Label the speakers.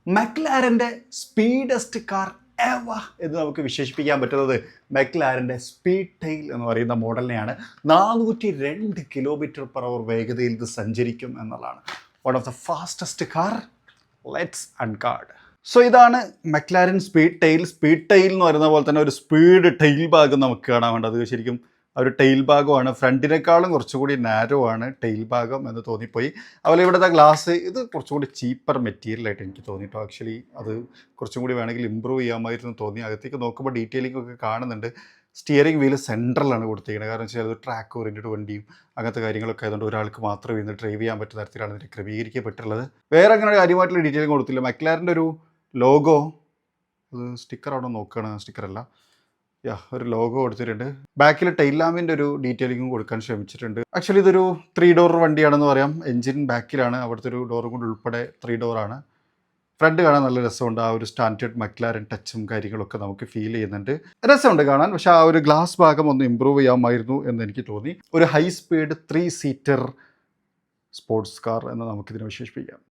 Speaker 1: മെക്ലാരൻ്റെ speedest car എവ എന്ന് നമുക്ക് വിശേഷിപ്പിക്കാൻ പറ്റുന്നത് മെക്ലാരൻ്റെ സ്പീഡ് ടെയിൽ എന്ന് പറയുന്ന മോഡലിനെയാണ്. 402 km/h വേഗതയിൽ ഇത് സഞ്ചരിക്കും എന്നുള്ളതാണ്. One of the fastest car. Let's അൺകാർഡ്. സോ ഇതാണ് McLaren Speedtail. Speedtail എന്ന് പറയുന്ന പോലെ തന്നെ ഒരു സ്പീഡ് ടെയിൽ ഭാഗം നമുക്ക് കാണാൻ വേണ്ടത്. അത് ശരിക്കും ഒരു ടെയിൽ ഭാഗമാണ്. ഫ്രണ്ടിനേക്കാളും കുറച്ചുകൂടി നാരോ ആണ് ടെയിൽ ഭാഗം എന്ന് തോന്നിപ്പോയി. അതുപോലെ ഇവിടുത്തെ ഗ്ലാസ് ഇത് കുറച്ചുകൂടി ചീപ്പർ മെറ്റീരിയലായിട്ട് എനിക്ക് തോന്നിയിട്ടോ. ആക്ച്വലി അത് കുറച്ചും കൂടി വേണമെങ്കിൽ ഇമ്പ്രൂവ് ചെയ്യാമായിരുന്നു തോന്നി. അകത്തേക്ക് നോക്കുമ്പോൾ ഡീറ്റെയിലിംഗ് ഒക്കെ കാണുന്നുണ്ട്. സ്റ്റിയറിംഗ് വീല് സെൻട്രലാണ് കൊടുത്തിരിക്കുന്നത്. കാരണം വെച്ചാൽ അത് ട്രാക്ക് ഓറിയൻറ്റഡ് വണ്ടിയും അങ്ങനത്തെ കാര്യങ്ങളൊക്കെ ആയതുകൊണ്ട് ഒരാൾക്ക് മാത്രം ഇന്ന് ഡ്രൈവ് ചെയ്യാൻ പറ്റുന്ന തരത്തിലാണ് ഇതിന് ക്രമീകരിക്കപ്പെട്ടുള്ളത്. വേറെ അങ്ങനെ കാര്യമായിട്ടുള്ള ഡീറ്റെയിലിംഗ് കൊടുത്തില്ല. മെക്ലാരൻ്റെ ഒരു ലോഗോ, അത് സ്റ്റിക്കർ അവിടെ നോക്കുകയാണ്, സ്റ്റിക്കറല്ല, ഒരു ലോഗോ കൊടുത്തിട്ടുണ്ട്. ബാക്കിൽ ടൈൽ ലാമ്പിൻ്റെ ഒരു ഡീറ്റെയിലിംഗും കൊടുക്കാൻ ശ്രമിച്ചിട്ടുണ്ട്. ആക്ച്വലി ഇതൊരു 3 ഡോർ വണ്ടിയാണെന്ന് പറയാം. എൻജിൻ ബാക്കിലാണ്, അവിടുത്തെ ഒരു ഡോറും കൂടി ഉൾപ്പെടെ 3 ഡോറാണ്. ഫ്രണ്ട് കാണാൻ നല്ല രസമുണ്ട്. ആ ഒരു സ്റ്റാൻഡേർഡ് മെക്ലാരൻ ടച്ചും കാര്യങ്ങളൊക്കെ നമുക്ക് ഫീൽ ചെയ്യുന്നുണ്ട്. രസമുണ്ട് കാണാൻ. പക്ഷേ ആ ഒരു ഗ്ലാസ് ഭാഗം ഒന്ന് ഇമ്പ്രൂവ് ചെയ്യാമായിരുന്നു എന്ന് എനിക്ക് തോന്നി. ഒരു high speed 3 seater sports car എന്ന് നമുക്കിതിനെ വിശേഷിപ്പിക്കാം.